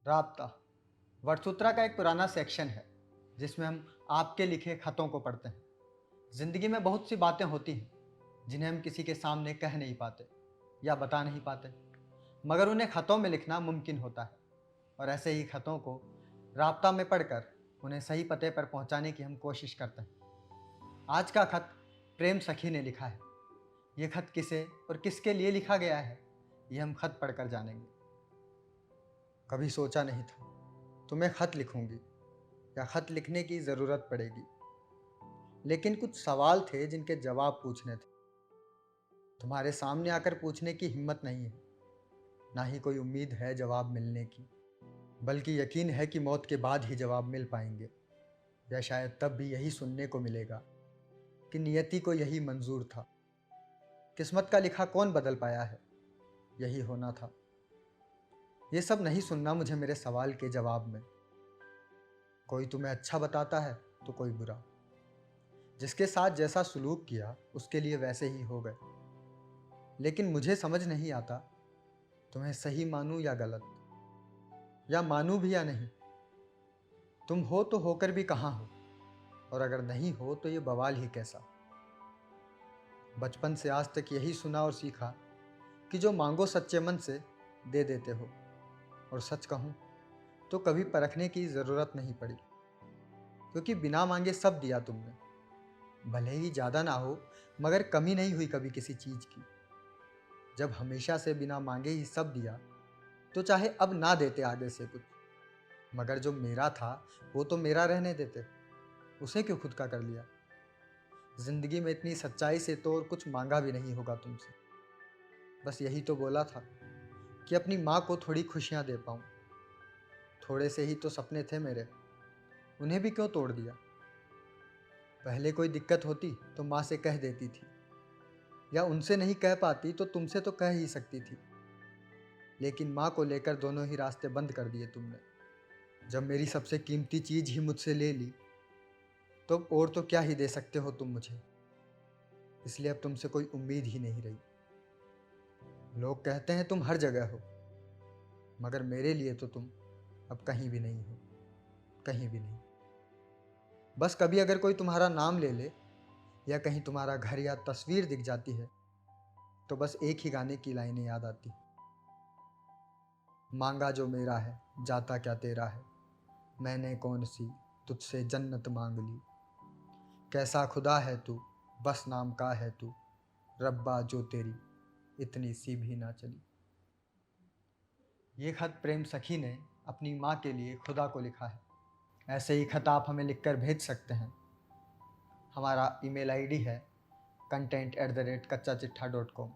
राब्ता वर्डसूत्रा का एक पुराना सेक्शन है जिसमें हम आपके लिखे खतों को पढ़ते हैं। ज़िंदगी में बहुत सी बातें होती हैं जिन्हें हम किसी के सामने कह नहीं पाते या बता नहीं पाते, मगर उन्हें खतों में लिखना मुमकिन होता है। और ऐसे ही खतों को राब्ता में पढ़कर उन्हें सही पते पर पहुंचाने की हम कोशिश करते हैं। आज का खत प्रेम सखी ने लिखा है। ये खत किसे और किसके लिए लिखा गया है, ये हम खत पढ़कर जानेंगे। कभी सोचा नहीं था तुम्हें खत लिखूंगी या खत लिखने की ज़रूरत पड़ेगी, लेकिन कुछ सवाल थे जिनके जवाब पूछने थे। तुम्हारे सामने आकर पूछने की हिम्मत नहीं है, ना ही कोई उम्मीद है जवाब मिलने की, बल्कि यकीन है कि मौत के बाद ही जवाब मिल पाएंगे, या शायद तब भी यही सुनने को मिलेगा कि नियति को यही मंजूर था। किस्मत का लिखा कौन बदल पाया है, यही होना था। ये सब नहीं सुनना मुझे मेरे सवाल के जवाब में। कोई तुम्हें अच्छा बताता है तो कोई बुरा। जिसके साथ जैसा सलूक किया उसके लिए वैसे ही हो गए। लेकिन मुझे समझ नहीं आता तुम्हें सही मानूं या गलत, या मानूं भी या नहीं। तुम हो तो होकर भी कहाँ हो, और अगर नहीं हो तो ये बवाल ही कैसा। बचपन से आज तक यही सुना और सीखा कि जो मांगो सच्चे मन से दे देते हो, और सच कहूँ तो कभी परखने की ज़रूरत नहीं पड़ी, क्योंकि बिना मांगे सब दिया तुमने। भले ही ज़्यादा ना हो, मगर कमी नहीं हुई कभी किसी चीज़ की। जब हमेशा से बिना मांगे ही सब दिया, तो चाहे अब ना देते आगे से कुछ, मगर जो मेरा था वो तो मेरा रहने देते। उसे क्यों खुद का कर लिया। जिंदगी में इतनी सच्चाई से तो और कुछ मांगा भी नहीं होगा तुमसे। बस यही तो बोला था कि अपनी माँ को थोड़ी खुशियाँ दे पाऊँ। थोड़े से ही तो सपने थे मेरे, उन्हें भी क्यों तोड़ दिया। पहले कोई दिक्कत होती तो माँ से कह देती थी, या उनसे नहीं कह पाती तो तुमसे तो कह ही सकती थी। लेकिन माँ को लेकर दोनों ही रास्ते बंद कर दिए तुमने। जब मेरी सबसे कीमती चीज ही मुझसे ले ली, तो और तो क्या ही दे सकते हो तुम मुझे। इसलिए अब तुमसे कोई उम्मीद ही नहीं रही। लोग कहते हैं तुम हर जगह हो, मगर मेरे लिए तो तुम अब कहीं भी नहीं हो, कहीं भी नहीं। बस कभी अगर कोई तुम्हारा नाम ले ले, या कहीं तुम्हारा घर या तस्वीर दिख जाती है, तो बस एक ही गाने की लाइनें याद आती। मांगा जो मेरा है जाता क्या तेरा है, मैंने कौन सी तुझसे जन्नत मांग ली। कैसा खुदा है तू, बस नाम का है तू, रब्बा जो तेरी इतनी सी भी ना चली। ये खत प्रेम सखी ने अपनी माँ के लिए खुदा को लिखा है। ऐसे ही खत आप हमें लिखकर भेज सकते हैं। हमारा ईमेल आईडी है content@kacchachittha.com।